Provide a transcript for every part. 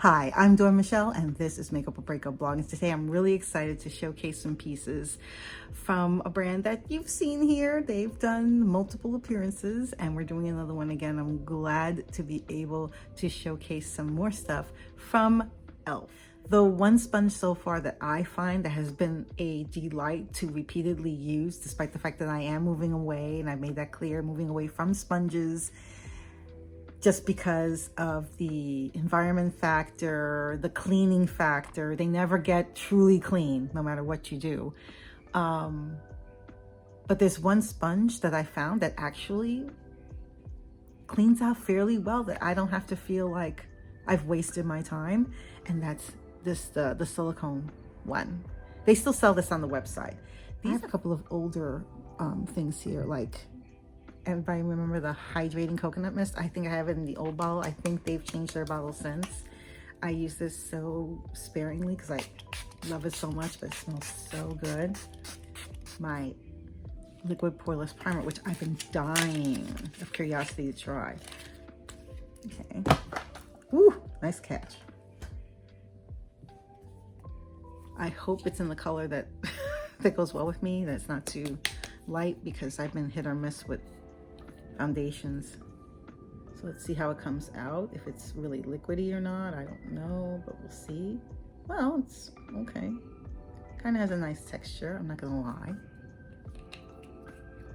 Hi, I'm Dawn Michelle, and this is Makeup or Breakup Blog. And today I'm really excited to showcase some pieces from a brand that you've seen here. They've done multiple appearances, and we're doing another one again. I'm glad to be able to showcase some more stuff from E.L.F. The one sponge so far that I find that has been a delight to repeatedly use, despite the fact that I am moving away, and I made that clear, moving away from sponges, just because of the environment factor, the cleaning factor. They never get truly clean, no matter what you do. But there's one sponge that I found that actually cleans out fairly well, that I don't have to feel like I've wasted my time. And that's the silicone one. They still sell this on the website. I have a couple of older things here, like, everybody remember the hydrating coconut mist? I think I have it in the old bottle. I think they've changed their bottle since. I use this so sparingly because I love it so much, but it smells so good. My liquid poreless primer, which I've been dying of curiosity to try. Okay. Woo, nice catch. I hope it's in the color that that goes well with me, that it's not too light, because I've been hit or miss with foundations. So let's see how it comes out, if it's really liquidy or not. I don't know, but we'll see. Well, it's okay. Kind of has a nice texture, I'm not gonna lie.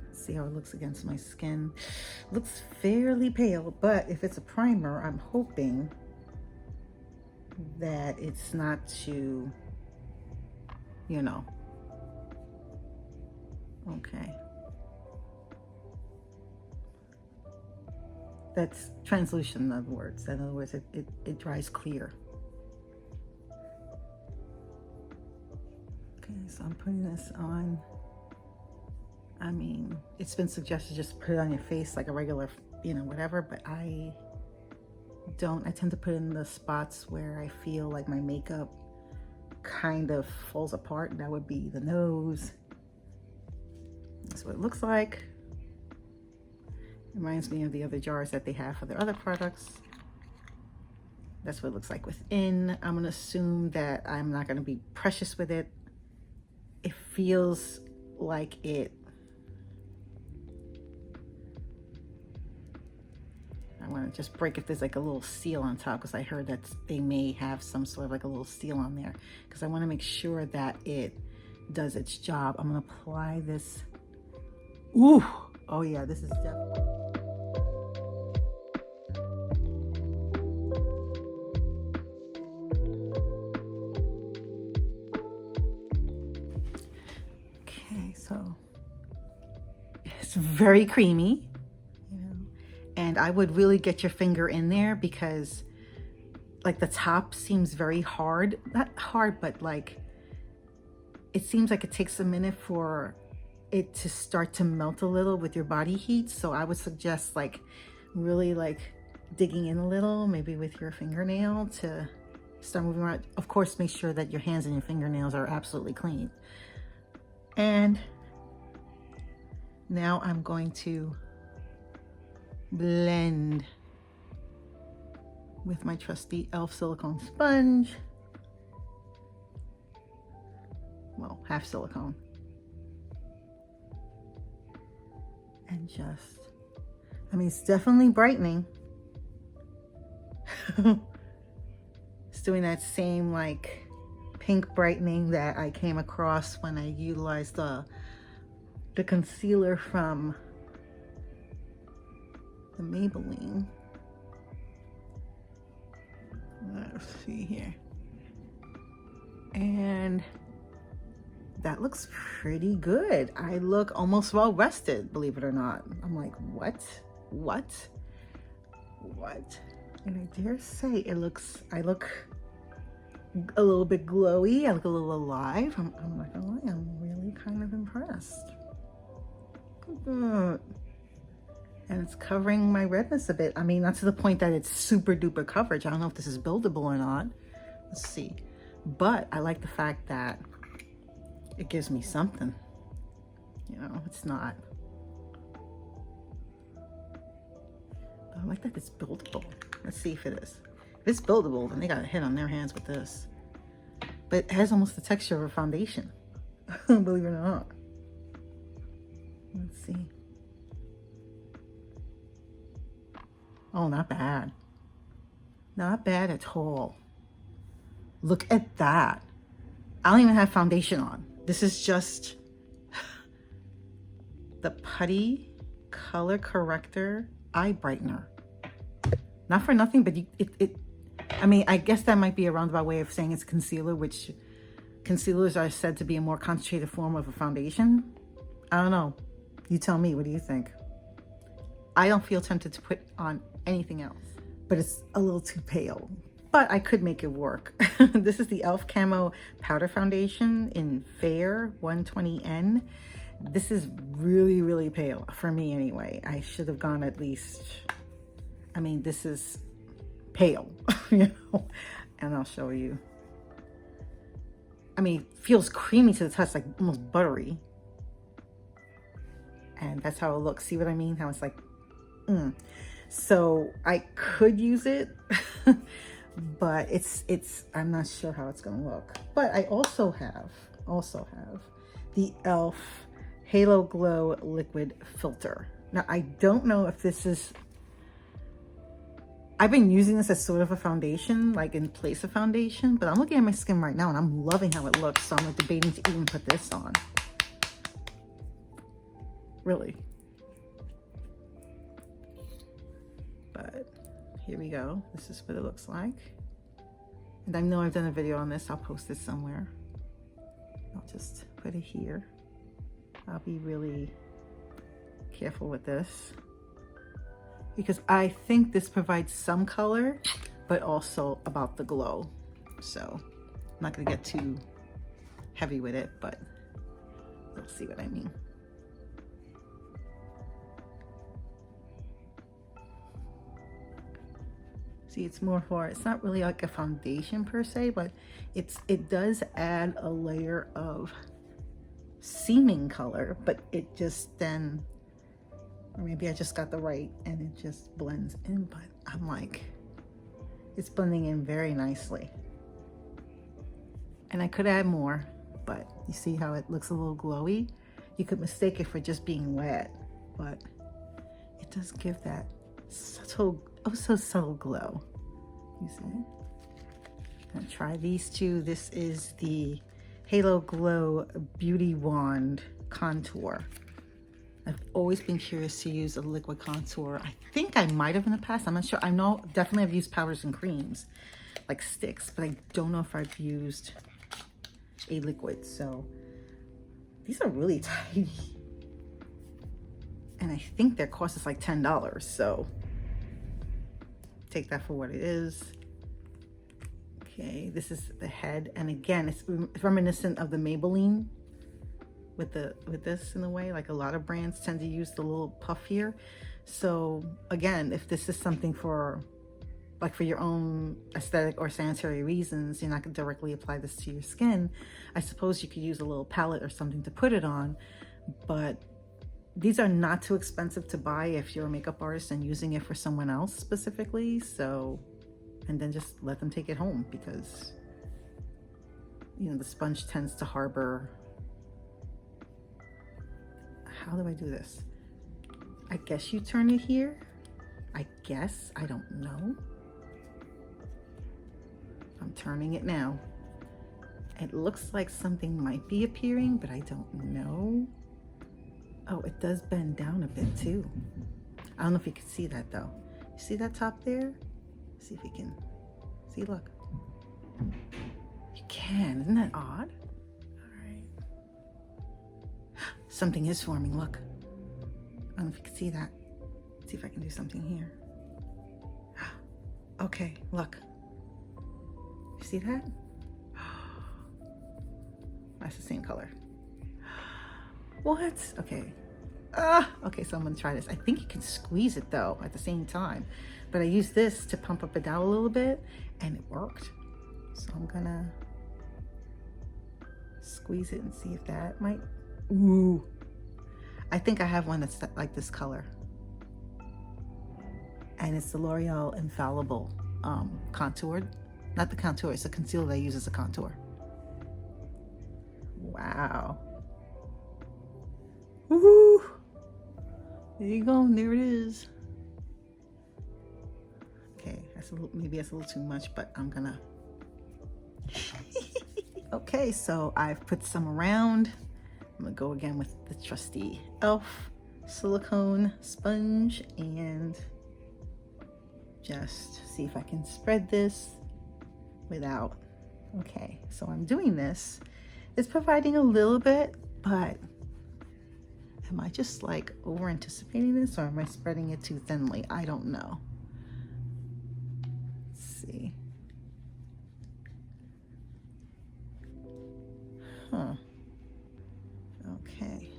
Let's see how it looks against my skin. Looks fairly pale, but if it's a primer, I'm hoping that it's not too, you know. Okay. That's translucent, in other words. In other words, it dries clear. Okay, so I'm putting this on. I mean, it's been suggested just put it on your face like a regular, you know, whatever, but I don't. I tend to put it in the spots where I feel like my makeup kind of falls apart. That would be the nose. That's what it looks like. Reminds me of the other jars that they have for their other products. That's what it looks like within. I'm gonna assume that I'm not gonna be precious with it. It feels like it. I wanna just break if there's like a little seal on top, because I heard that they may have some sort of like a little seal on there, because I wanna make sure that it does its job. I'm gonna apply this. Ooh, oh yeah, this is definitely. Okay, so it's very creamy, you know, and I would really get your finger in there, because like the top seems very hard. Not hard, but like it seems like it takes a minute for it to start to melt a little with your body heat. So I would suggest like really like digging in a little, maybe with your fingernail, to start moving around. Of course, make sure that your hands and your fingernails are absolutely clean. And now I'm going to blend with my trusty E.L.F. silicone sponge. Well, half silicone. And just, I mean, it's definitely brightening. It's doing that same like pink brightening that I came across when I utilized the concealer from the Maybelline. Let's see here. And that looks pretty good. I look almost well rested, believe it or not. I'm like, what? And I dare say I look a little bit glowy. I look a little alive. I'm not gonna lie, I'm really kind of impressed. Good. And it's covering my redness a bit. I mean, not to the point that it's super duper coverage. I don't know if this is buildable or not. Let's see. But I like the fact that it gives me something. You know, it's not. I like that it's buildable. Let's see if it is. If it's buildable, then they got a hit on their hands with this. But it has almost the texture of a foundation, believe it or not. Let's see. Oh, not bad. Not bad at all. Look at that. I don't even have foundation on. This is just the Putty Color Corrector Eye Brightener. Not for nothing, but I mean, I guess that might be a roundabout way of saying it's concealer, which concealers are said to be a more concentrated form of a foundation. I don't know. You tell me, what do you think? I don't feel tempted to put on anything else, but it's a little too pale. But I could make it work. This is the E.L.F. Camo Powder Foundation in Fair 120N. This is really, really pale for me anyway. I should have gone at least, I mean, this is pale, you know, and I'll show you. I mean, it feels creamy to the touch, like almost buttery. And that's how it looks. See what I mean? How it's like, So I could use it, but I'm not sure how it's gonna look. But I also have the E.L.F. Halo Glow Liquid Filter. Now, I don't know if this is, I've been using this as sort of a foundation, like in place of foundation, but I'm looking at my skin right now and I'm loving how it looks. So I'm like debating to even put this on. Really. But here we go. This is what it looks like. And I know I've done a video on this. I'll post it somewhere. I'll just put it here. I'll be really careful with this because I think this provides some color, but also about the glow. So I'm not gonna get too heavy with it, but you'll see what I mean. See, it's more for, it's not really like a foundation per se, but it does add a layer of seeming color, but it just then, or maybe I just got the right and it just blends in, but I'm like, it's blending in very nicely. And I could add more, but you see how it looks a little glowy? You could mistake it for just being wet, but it does give that subtle, oh so subtle glow. You see? I'm gonna try these two. This is the Halo Glow Beauty Wand Contour. I've always been curious to use a liquid contour. I think I might have in the past. I'm not sure. I know definitely I've used powders and creams, like sticks, but I don't know if I've used a liquid. So these are really tiny. And I think their cost is like $10. So take that for what it is. Okay, this is the head. And again, it's reminiscent of the Maybelline with this in a way. Like a lot of brands tend to use the little puff here. So again, if this is something for like for your own aesthetic or sanitary reasons, you're not gonna directly apply this to your skin, I suppose you could use a little palette or something to put it on. But these are not too expensive to buy if you're a makeup artist and using it for someone else specifically. So, and then just let them take it home because, you know, the sponge tends to harbor. How do I do this? I guess you turn it here. I guess, I don't know. I'm turning it now. It looks like something might be appearing, but I don't know. Oh, it does bend down a bit too. I don't know if you can see that though. You see that top there? Let's see if you can. See, look. You can, isn't that odd? All right. Something is forming, look. I don't know if you can see that. Let's see if I can do something here. Okay, look. You see that? That's the same color. What? Okay. Okay, so I'm gonna try this. I think you can squeeze it though at the same time. But I used this to pump up it down a little bit and it worked. So I'm gonna squeeze it and see if that might, ooh. I think I have one that's like this color. And it's the L'Oreal Infallible contoured. Not the contour, it's a concealer that I use as a contour. Wow. Woo! There you go, there it is. Okay, that's a little, maybe that's a little too much, but I'm gonna. Okay, so I've put some around. I'm gonna go again with the trusty E.L.F. silicone sponge and just see if I can spread this without. Okay, so I'm doing this. It's providing a little bit, but am I just like over anticipating this, or am I spreading it too thinly? I don't know. Let's see. Huh. Okay.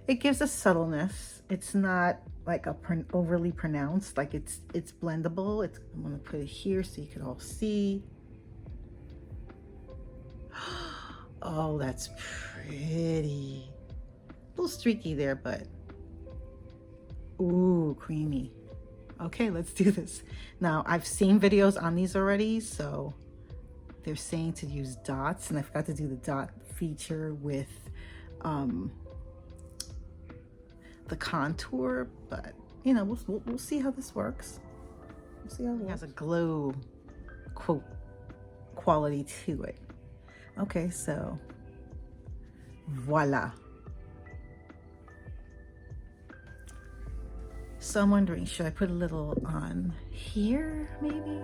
It gives a subtleness. It's not like a overly pronounced, like it's blendable. I'm gonna put it here so you can all see. Oh, that's pretty. A little streaky there, but ooh, creamy. Okay, let's do this. Now, I've seen videos on these already, so they're saying to use dots, and I forgot to do the dot feature with the contour, but you know, we'll see how this works. We'll see how it has a glow quote quality to it. Okay, so voila. So I'm wondering, should I put a little on here maybe?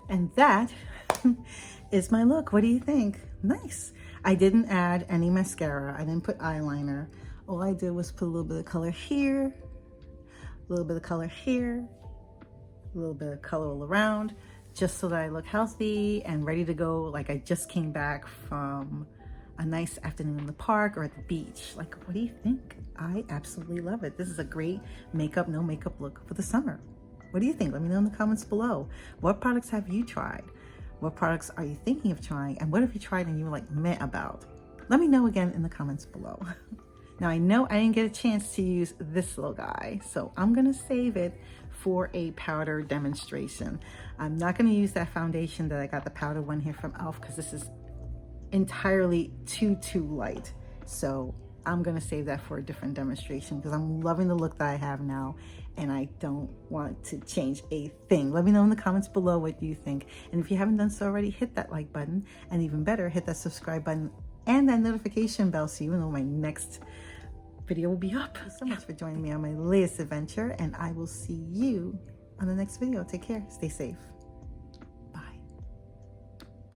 And that is my look. What do you think? Nice. I didn't add any mascara. I didn't put eyeliner. All I did was put a little bit of color here, a little bit of color here, a little bit of color all around, just so that I look healthy and ready to go. Like I just came back from a nice afternoon in the park or at the beach. Like, what do you think? I absolutely love it. This is a great makeup, no makeup look for the summer. What do you think? Let me know in the comments below. What products have you tried? What products are you thinking of trying? And what have you tried and you were like meh about? Let me know again in the comments below. Now I know I didn't get a chance to use this little guy, so I'm gonna save it for a powder demonstration. I'm not gonna use that foundation that I got the powder one here from E.L.F. because this is entirely too light. So I'm gonna save that for a different demonstration because I'm loving the look that I have now and I don't want to change a thing. Let me know in the comments below what you think. And if you haven't done so already, hit that like button, and even better, hit that subscribe button and that notification bell so you know my next video will be up. Thank you so much for joining me on my latest adventure, and I will see you on the next video. Take care, stay safe.